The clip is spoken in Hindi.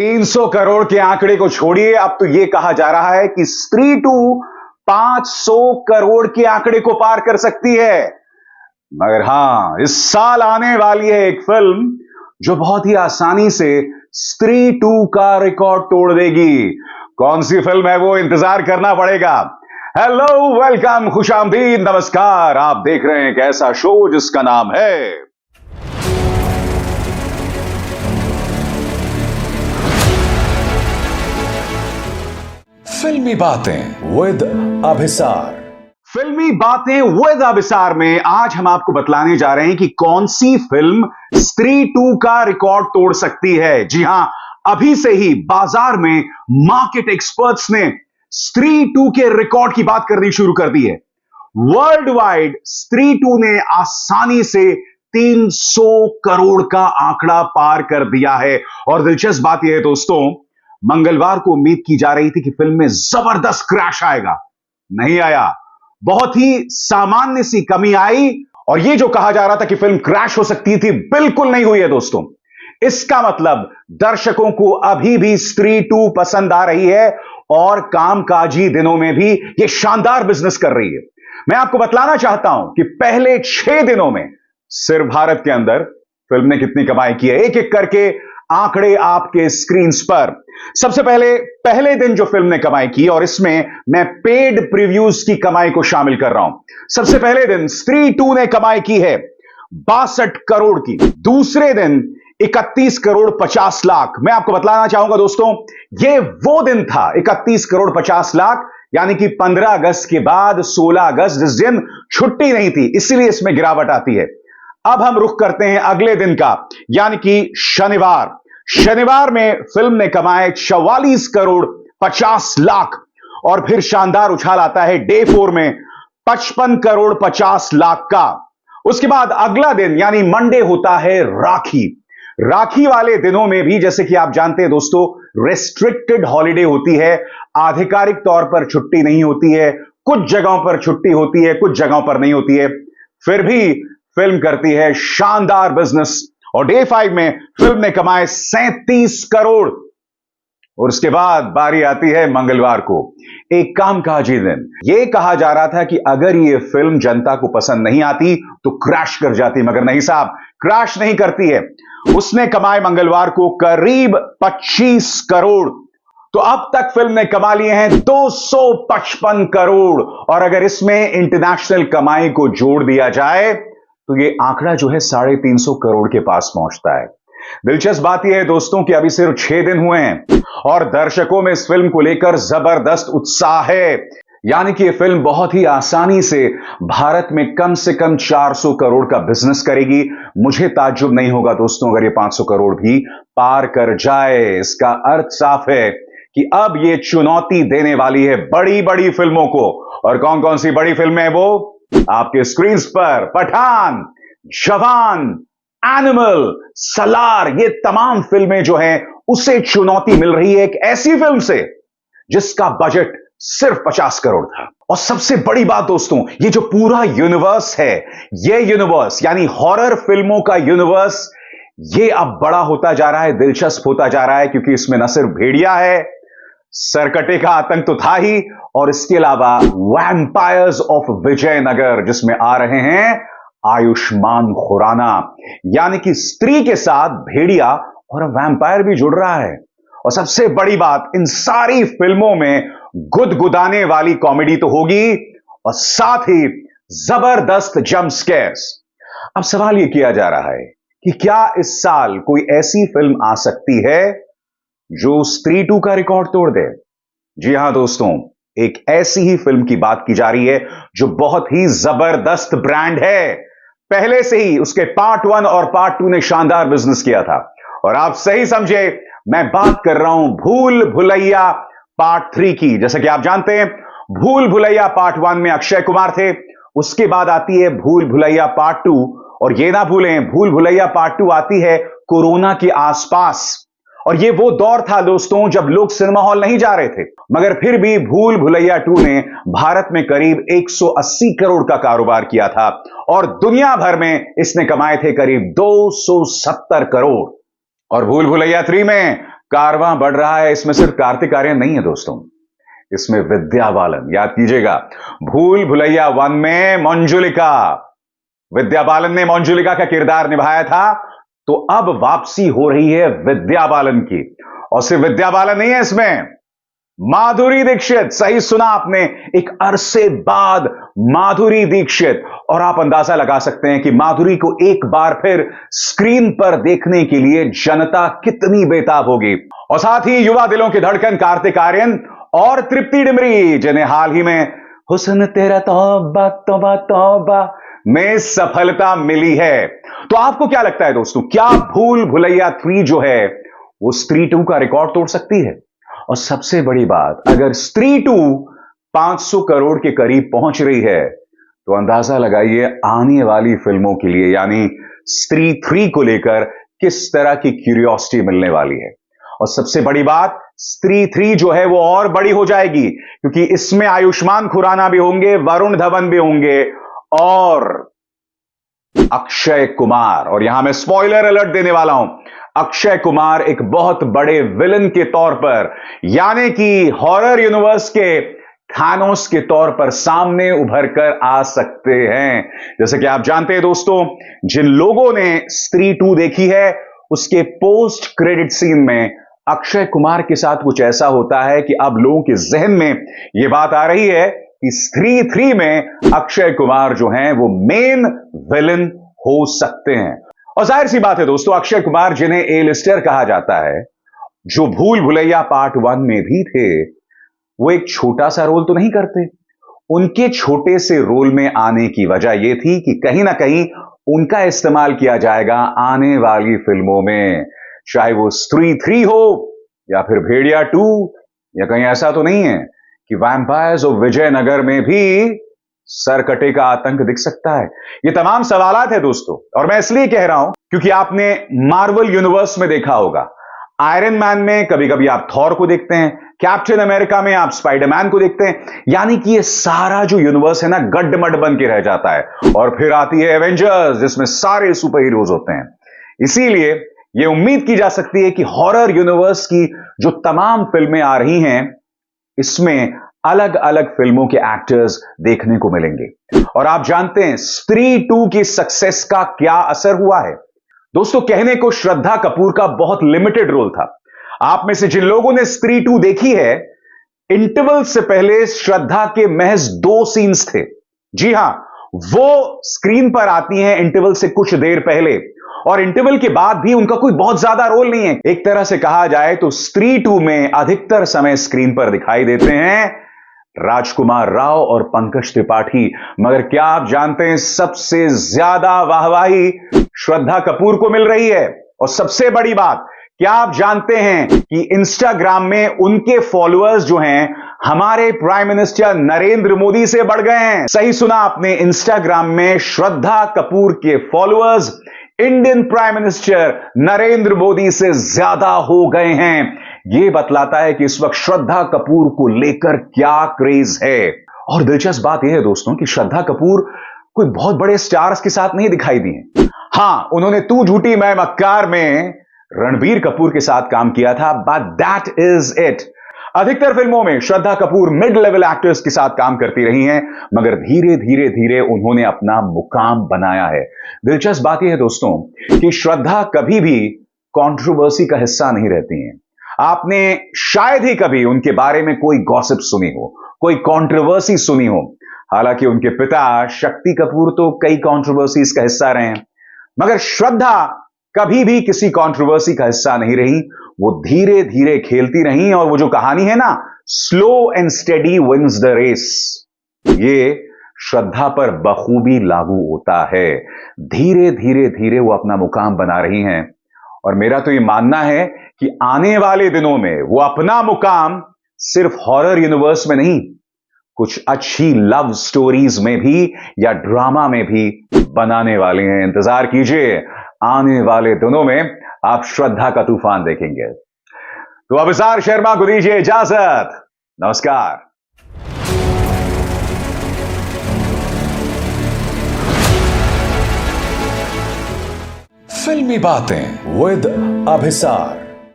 300 करोड़ के आंकड़े को छोड़िए, अब तो यह कहा जा रहा है कि स्त्री 2 500 करोड़ के आंकड़े को पार कर सकती है। मगर हां, इस साल आने वाली है एक फिल्म जो बहुत ही आसानी से स्त्री 2 का रिकॉर्ड तोड़ देगी। कौन सी फिल्म है वो, इंतजार करना पड़ेगा। हेलो, वेलकम, खुशामदीद, नमस्कार। आप देख रहे हैं एक ऐसा शो जिसका नाम है फिल्मी बातें विद अभिसार। फिल्मी बातें विद अभिसार में आज हम आपको बतलाने जा रहे हैं कि कौन सी फिल्म स्त्री 2 का रिकॉर्ड तोड़ सकती है। जी हां, अभी से ही बाजार में मार्केट एक्सपर्ट्स ने स्त्री 2 के रिकॉर्ड की बात करनी शुरू कर दी है। वर्ल्ड वाइड स्त्री 2 ने आसानी से 300 करोड़ का आंकड़ा पार कर दिया है। और दिलचस्प बात यह है दोस्तों, मंगलवार को उम्मीद की जा रही थी कि फिल्म में जबरदस्त क्रैश आएगा, नहीं आया। बहुत ही सामान्य सी कमी आई और यह जो कहा जा रहा था कि फिल्म क्रैश हो सकती थी, बिल्कुल नहीं हुई है दोस्तों। इसका मतलब दर्शकों को अभी भी स्त्री 2 पसंद आ रही है और कामकाजी दिनों में भी यह शानदार बिजनेस कर रही है। मैं आपको बतलाना चाहता हूं कि पहले 6 दिनों में सिर्फ भारत के अंदर फिल्म ने कितनी कमाई की है। एक एक करके आंकड़े आपके स्क्रीन पर। सबसे पहले दिन जो फिल्म ने कमाई की, और इसमें मैं पेड प्रीव्यूज की कमाई को शामिल कर रहा हूं। सबसे पहले दिन स्त्री 2 ने कमाई की है 62 करोड़ की। दूसरे दिन 31 करोड़ 50 लाख। मैं आपको बतलाना चाहूंगा दोस्तों, यह वो दिन था 31 करोड़ 50 लाख, यानी कि 15 अगस्त के बाद 16 अगस्त, जिस दिन छुट्टी नहीं थी, इसीलिए इसमें गिरावट आती है। अब हम रुख करते हैं अगले दिन का, यानी कि शनिवार। शनिवार में फिल्म ने कमाए 44 करोड़ 50 लाख। और फिर शानदार उछाल आता है डे 4 में 55 करोड़ 50 लाख का। उसके बाद अगला दिन यानी मंडे होता है राखी। राखी वाले दिनों में भी, जैसे कि आप जानते हैं दोस्तों, रेस्ट्रिक्टेड हॉलिडे होती है, आधिकारिक तौर पर छुट्टी नहीं होती है। कुछ जगहों पर छुट्टी होती है, कुछ जगहों पर नहीं होती है। फिर भी फिल्म करती है शानदार बिजनेस और डे 5 में फिल्म ने कमाए 37 करोड़। और उसके बाद बारी आती है मंगलवार को, एक कामकाजी दिन। यह कहा जा रहा था कि अगर यह फिल्म जनता को पसंद नहीं आती तो क्रैश कर जाती, मगर नहीं साहब, क्रैश नहीं करती है। उसने कमाए मंगलवार को करीब 25 करोड़। तो अब तक फिल्म ने कमा लिए हैं 255 करोड़। और अगर इसमें इंटरनेशनल कमाई को जोड़ दिया जाए तो यह आंकड़ा जो है 350 करोड़ के पास पहुंचता है। दिलचस्प बात यह है दोस्तों कि अभी सिर्फ 6 दिन हुए हैं और दर्शकों में इस फिल्म को लेकर जबरदस्त उत्साह है। यानी कि यह फिल्म बहुत ही आसानी से भारत में कम से कम 400 करोड़ का बिजनेस करेगी। मुझे ताज्जुब नहीं होगा दोस्तों अगर यह 500 करोड़ भी पार कर जाए। इसका अर्थ साफ है कि अब यह चुनौती देने वाली है बड़ी बड़ी फिल्मों को। और कौन कौन सी बड़ी फिल्में हैं वो आपके स्क्रीन पर? पठान, जवान, एनिमल, सलार, ये तमाम फिल्में जो हैं उसे चुनौती मिल रही है एक ऐसी फिल्म से जिसका बजट सिर्फ 50 करोड़ था। और सबसे बड़ी बात दोस्तों, ये जो पूरा यूनिवर्स है, ये यूनिवर्स यानी हॉरर फिल्मों का यूनिवर्स, ये अब बड़ा होता जा रहा है, दिलचस्प होता जा रहा है, क्योंकि इसमें न सिर्फ भेड़िया है, सरकटे का आतंक तो था ही, और इसके अलावा वैम्पायर्स ऑफ विजयनगर जिसमें आ रहे हैं आयुष्मान खुराना। यानी कि स्त्री के साथ भेड़िया और वैम्पायर भी जुड़ रहा है। और सबसे बड़ी बात, इन सारी फिल्मों में गुदगुदाने वाली कॉमेडी तो होगी और साथ ही जबरदस्त जंप स्केयर्स। अब सवाल यह किया जा रहा है कि क्या इस साल कोई ऐसी फिल्म आ सकती है जो स्त्री 2 का रिकॉर्ड तोड़ दे? जी हां दोस्तों, एक ऐसी ही फिल्म की बात की जा रही है जो बहुत ही जबरदस्त ब्रांड है। पहले से ही उसके पार्ट 1 और पार्ट 2 ने शानदार बिजनेस किया था। और आप सही समझे, मैं बात कर रहा हूं भूल भुलैया पार्ट 3 की। जैसा कि आप जानते हैं, भूल भुलैया पार्ट 1 में अक्षय कुमार थे, उसके बाद आती है भूल भुलैया पार्ट 2। और यह ना भूलें, भूल भुलैया पार्ट 2 आती है कोरोना के आसपास। और यह वो दौर था दोस्तों जब लोग सिनेमा हॉल नहीं जा रहे थे, मगर फिर भी भूल भुलैया 2 ने भारत में करीब 180 करोड़ का कारोबार किया था और दुनिया भर में इसने कमाए थे करीब 270 करोड़। और भूल भुलैया 3 में कारवां बढ़ रहा है। इसमें सिर्फ कार्तिक आर्यन नहीं है दोस्तों, इसमें विद्या बालन, याद कीजिएगा भूल भुलैया 1 में मंजुलिका, विद्या बालन ने मंजुलिका का किरदार निभाया था। तो अब वापसी हो रही है विद्या बालन की, और सिर्फ विद्या बालन नहीं है इसमें, माधुरी दीक्षित। सही सुना आपने, एक अरसे बाद माधुरी दीक्षित। और आप अंदाजा लगा सकते हैं कि माधुरी को एक बार फिर स्क्रीन पर देखने के लिए जनता कितनी बेताब होगी। और साथ ही युवा दिलों की धड़कन कार्तिक आर्यन और तृप्ति डिमरी, जिन्हें हाल ही में हुस्न तेरा तौबा तौबा तौबा में सफलता मिली है। तो आपको क्या लगता है दोस्तों, क्या भूल भुलैया 3 जो है वो स्त्री 2 का रिकॉर्ड तोड़ सकती है? और सबसे बड़ी बात, अगर स्त्री 2 500 करोड़ के करीब पहुंच रही है तो अंदाजा लगाइए आने वाली फिल्मों के लिए, यानी स्त्री 3 को लेकर किस तरह की क्यूरियोसिटी मिलने वाली है। और सबसे बड़ी बात, स्त्री 3 जो है वो और बड़ी हो जाएगी, क्योंकि इसमें आयुष्मान खुराना भी होंगे, वरुण धवन भी होंगे और अक्षय कुमार। और यहां मैं स्पॉइलर अलर्ट देने वाला हूं, अक्षय कुमार एक बहुत बड़े विलन के तौर पर, यानी कि हॉरर यूनिवर्स के थानोस के तौर पर सामने उभर कर आ सकते हैं। जैसे कि आप जानते हैं दोस्तों, जिन लोगों ने स्त्री 2 देखी है, उसके पोस्ट क्रेडिट सीन में अक्षय कुमार के साथ कुछ ऐसा होता है कि अब लोगों के जहन में यह बात आ रही है कि स्त्री 3 में अक्षय कुमार जो हैं वो मेन विलन हो सकते हैं। और जाहिर सी बात है दोस्तों, अक्षय कुमार जिन्हें ए लिस्टर कहा जाता है, जो भूल भुलैया पार्ट 1 में भी थे, वो एक छोटा सा रोल तो नहीं करते। उनके छोटे से रोल में आने की वजह यह थी कि कहीं ना कहीं उनका इस्तेमाल किया जाएगा आने वाली फिल्मों में, चाहे वो स्त्री 3 हो या फिर भेड़िया 2, या कहीं ऐसा तो नहीं है कि वैम्पायर्स ऑफ विजयनगर में भी सरकटे का आतंक दिख सकता है। ये तमाम सवालात है दोस्तों, और मैं इसलिए कह रहा हूं क्योंकि आपने मार्वल यूनिवर्स में देखा होगा, आयरन मैन में कभी कभी आप थॉर को देखते हैं, कैप्टन अमेरिका में आप स्पाइडरमैन को देखते हैं, यानी कि ये सारा जो यूनिवर्स है ना, गड्ढमड बन के रह जाता है। और फिर आती है एवेंजर्स, जिसमें सारे सुपर हीरोज होते हैं। इसीलिए यह उम्मीद की जा सकती है कि हॉरर यूनिवर्स की जो तमाम फिल्में आ रही हैं, इसमें अलग अलग फिल्मों के एक्टर्स देखने को मिलेंगे। और आप जानते हैं स्त्री 2 की सक्सेस का क्या असर हुआ है दोस्तों। कहने को श्रद्धा कपूर का बहुत लिमिटेड रोल था। आप में से जिन लोगों ने स्त्री 2 देखी है, इंटरवल से पहले श्रद्धा के महज 2 सीन्स थे। जी हां, वो स्क्रीन पर आती हैं इंटरवल से कुछ देर पहले, और इंटरवल के बाद भी उनका कोई बहुत ज्यादा रोल नहीं है। एक तरह से कहा जाए तो स्त्री 2 में अधिकतर समय स्क्रीन पर दिखाई देते हैं राजकुमार राव और पंकज त्रिपाठी। मगर क्या आप जानते हैं सबसे ज्यादा वाहवाही श्रद्धा कपूर को मिल रही है? और सबसे बड़ी बात, क्या आप जानते हैं कि इंस्टाग्राम में उनके फॉलोअर्स जो हैं हमारे प्राइम मिनिस्टर नरेंद्र मोदी से बढ़ गए हैं। सही सुना आपने, इंस्टाग्राम में श्रद्धा कपूर के followers Indian prime minister Narendra Modi से ज्यादा हो गए हैं। यह बतलाता है कि इस वक्त श्रद्धा कपूर को लेकर क्या क्रेज है। और दिलचस्प बात यह है दोस्तों कि श्रद्धा कपूर कोई बहुत बड़े स्टार्स के साथ नहीं दिखाई दी है। हां, उन्होंने तू झूठी मैं मक्कार में रणबीर कपूर के साथ काम किया था, बट दैट इज इट। अधिकतर फिल्मों में Shraddha Kapoor mid level actors के साथ काम करती रही हैं, मगर धीरे धीरे धीरे उन्होंने अपना मुकाम बनाया है। दिलचस्प बात यह है दोस्तों कि श्रद्धा कभी भी कंट्रोवर्सी का हिस्सा नहीं रहती हैं। आपने शायद ही कभी उनके बारे में कोई गॉसिप सुनी हो, कोई कंट्रोवर्सी सुनी हो। हालांकि उनके पिता शक्ति कपूर तो कई कंट्रोवर्सीज का हिस्सा रहे हैं, मगर श्रद्धा कभी भी किसी कंट्रोवर्सी का हिस्सा नहीं रही। वो धीरे धीरे खेलती रही, और वो जो कहानी है ना, slow and steady wins the race, ये श्रद्धा पर बखूबी लागू होता है। धीरे धीरे धीरे वो अपना मुकाम बना रही हैं, और मेरा तो ये मानना है कि आने वाले दिनों में वो अपना मुकाम सिर्फ हॉरर यूनिवर्स में नहीं, कुछ अच्छी लव स्टोरीज में भी या ड्रामा में भी बनाने वाले हैं। इंतजार कीजिए, आने वाले दिनों में आप श्रद्धा का तूफान देखेंगे। तो अभिसार शर्मा को दीजिए इजाजत। नमस्कार। फिल्मी बातें विद अभिसार।